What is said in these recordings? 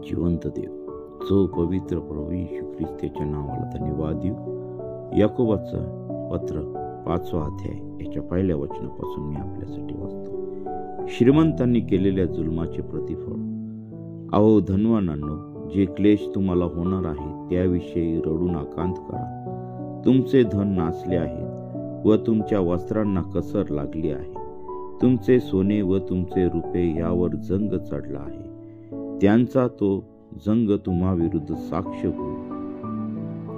जिवंत देव, जो पवित्र प्रभू येशू ख्रिस्ताच्या नावाला धन्यवाद देऊ. याकोबाचं पत्र 5वा अध्याय याच्या पहिल्या वचनापासून मी आपल्यासाठी वाचतो. श्रीमंतांनी केलेल्या जुलमाचे प्रतिफळ. अहो धनवानांनो, जे क्लेश तुम्हाला होणार आहे त्याविषयी रडू नकांत करा. तुमचे धन नासले आहे व तुमच्या वस्त्रांना कसर लागली आहे. तुमचे सोने व तुमचे रुपे यावर जंग चढला आहे. त्यांचा तो जंग तुम्हा विरुद्ध साक्ष होईल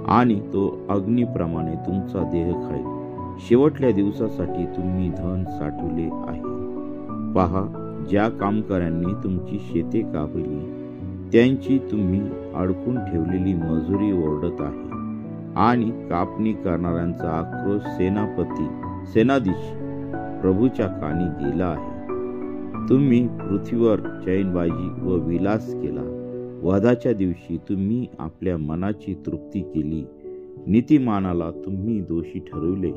आणि तो अग्निप्रमाणे तुमचा देह खाईल. शेवटल्या दिवसासाठी तुम्ही धन साठवले आहे. पहा, ज्या कामकऱ्यांनी तुमची शेते कापली त्यांची तुम्ही अडकून ठेवलेली मजुरी ओरडत आहे आणि कापणी करणाऱ्यांचा आक्रोश सेनाधीश प्रभूच्या कानी गेला आहे. तुम्ही पृथ्वीवर चैनबाजी व विलास केला. वधाच्या दिवशी तुम्ही आपल्या मनाची तृप्ती केली. नीतिमानाला तुम्ही दोषी ठरवले,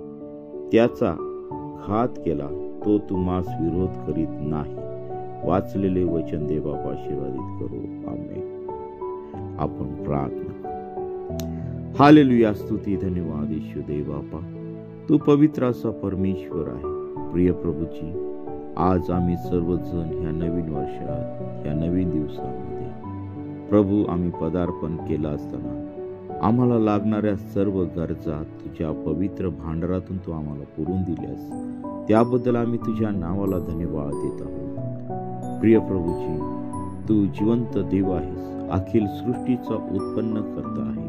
त्याचा घात केला, तो तुम्हास विरोध करीत नाही. वाचलेले वचन दे बाबा आशीर्वादित करो. आमेन. आपण प्रार्थना. हालेलुया. स्तुती धन्यवाद येशू देव बापा, तू पवित्र असा परमेश्वर आहे. प्रिय प्रभूजी, आज आम्ही सर्वजण ह्या नवीन वर्षात, ह्या नवीन दिवसामध्ये प्रभू आम्ही पदार्पण केलं असताना आम्हाला लागणाऱ्या सर्व गरजा तुझ्या पवित्र भांडारातून तू आम्हाला पुरवून दिल्यास त्याबद्दल आम्ही तुझ्या नावाला धन्यवाद देत आहोत. प्रिय प्रभूजी, तू जिवंत देव आहेस, अखिल सृष्टीचा उत्पन्न करता आहे.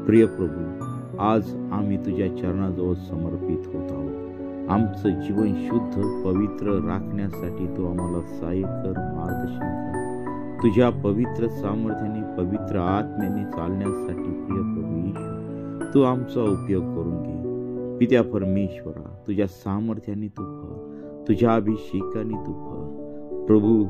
प्रिय प्रभू, आज आम्ही तुझ्या चरणाजवळ समर्पित होत आहोत. आमचं जीवन शुद्ध पवित्र राखण्यासाठी तू आम्हाला सहाय्य कर, मार्गदर्शन कर. तुझ्या पवित्र सामर्थ्याने, पवित्र आत्म्याने चालण्यासाठी प्रिय प्रभू येशू तू आमचा उपयोग करून घे. पित्या परमेश्वरा, तुझ्या सामर्थ्याने तू भर, तुझ्या अभिषेकाने तू भर. प्रभू,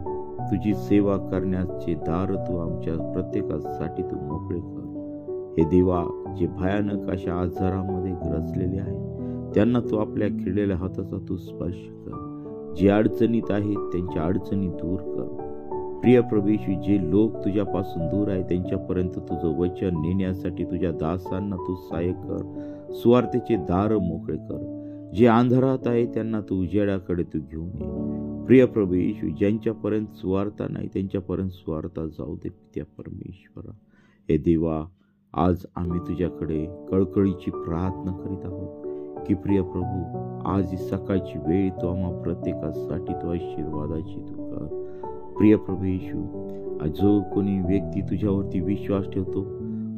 तुझी सेवा करण्याचे दार तू आमच्या प्रत्येकासाठी तू मोकळे कर. हे देवा, जे भयानक अशा आजारामध्ये ग्रसलेले आहेत त्यांना तू आपल्या खिळलेल्या हाताचा तू स्पर्श कर. जे अडचणीत आहेत त्यांच्या अडचणी दूर कर. प्रिय प्रभू येशू, जे लोक तुझ्यापासून दूर आहेत त्यांच्यापर्यंत तुझं वचन नेण्यासाठी तुझ्या दासांना तू सहाय्य कर. सुवार्तेचे दार मोकळे कर. जे अंधारात आहे त्यांना तू उजेडाकडे तू घेऊन ये. प्रिय प्रभू येशू, ज्यांच्यापर्यंत सुवार्ता नाही त्यांच्यापर्यंत सुवार्ता जाऊ दे. त्या परमेश्वरा, हे देवा, आज आम्ही तुझ्याकडे कळकळीची प्रार्थना करीत आहोत की प्रिय प्रभू, आज ही सकाळची वेळ तू आम्हा प्रत्येकासाठी तू आशीर्वादाची तू कर. प्रिय प्रभू येशू, जो कोणी व्यक्ती तुझ्यावरती विश्वास ठेवतो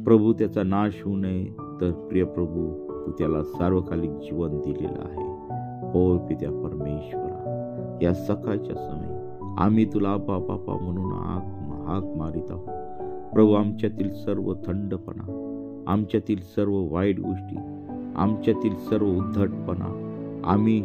प्रभू, त्याचा नाश होऊ नये, तर प्रिय प्रभू तू त्याला सार्वकालिक जीवन दिलेलं आहे. हो पित्या परमेश्वरा, या सकाळच्या समय आम्ही तुला बापा म्हणून हाक मारित आहोत. प्रभू, आमच्यातील सर्व थंडपणा, आमच्यातील सर्व वाईट गोष्टी, आमच्यातील सर्व उद्धटपणा, आम्ही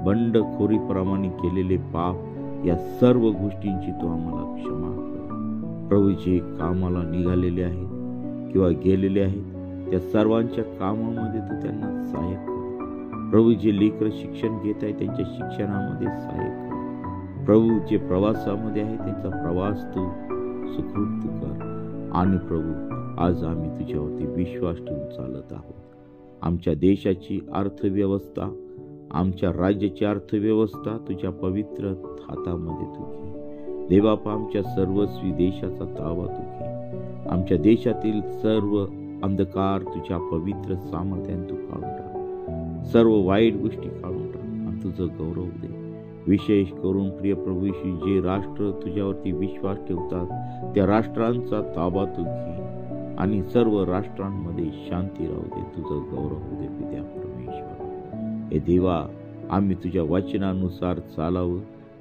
बंडखोरीप्रमाणे केलेले पाप, या सर्व गोष्टींची तू आम्हाला क्षमा कर. प्रभू, जे कामाला निघालेले आहेत किंवा गेलेले आहेत त्या सर्वांच्या कामामध्ये तू त्यांना सहाय्य कर. प्रभू, जे लेकरं शिक्षण घेत आहेत त्यांच्या शिक्षणामध्ये सहाय्य कर. प्रभू, जे प्रवासामध्ये आहे त्यांचा प्रवास तू सुखरूप तू कर. आणि प्रभू, आज आम्ही तुझ्यावरती विश्वास ठेवून चालत आहोत. आमच्या देशाची अर्थव्यवस्था, आमच्या राज्याची अर्थव्यवस्था तुझ्या पवित्र हातामध्ये तू घे. देवापा, आमच्या सर्वस्वी देशाचा ताबा तू घे. आमच्या देशातील सर्व अंधकार तुझ्या पवित्र सामर्थ्याने तू काढून टाक. सर्व वाईट गोष्टी काढून टाक आणि तुझं गौरव दे. विशेष करून प्रिय प्रभूशी, जे राष्ट्र तुझ्यावरती विश्वास ठेवतात त्या राष्ट्रांचा ताबा तू घे आणि सर्व राष्ट्रांमध्ये शांती राहू दे, तुझं गौरव होऊ दे. पित्या परमेश्वर, हे देवा, आम्ही तुझ्या वचनानुसार चालावं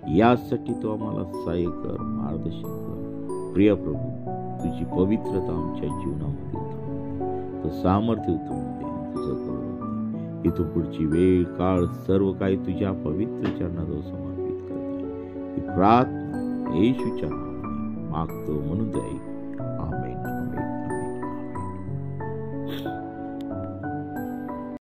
यासाठी तू आम्हाला सहाय्य कर, मार्गदर्शन कर. प्रिय प्रभू, तुझी पवित्रता आमच्या जीवनामध्ये उतरवून दे, सामर्थ्य उतरवून दे, तुझं गौरव दे. इथून पुढची वेळ काळ सर्व काही तुझ्या पवित्र चरणाजवळ समर्पित करते. ही प्रार्थना येशूच्या नावाने मागतो म्हणून ऐक.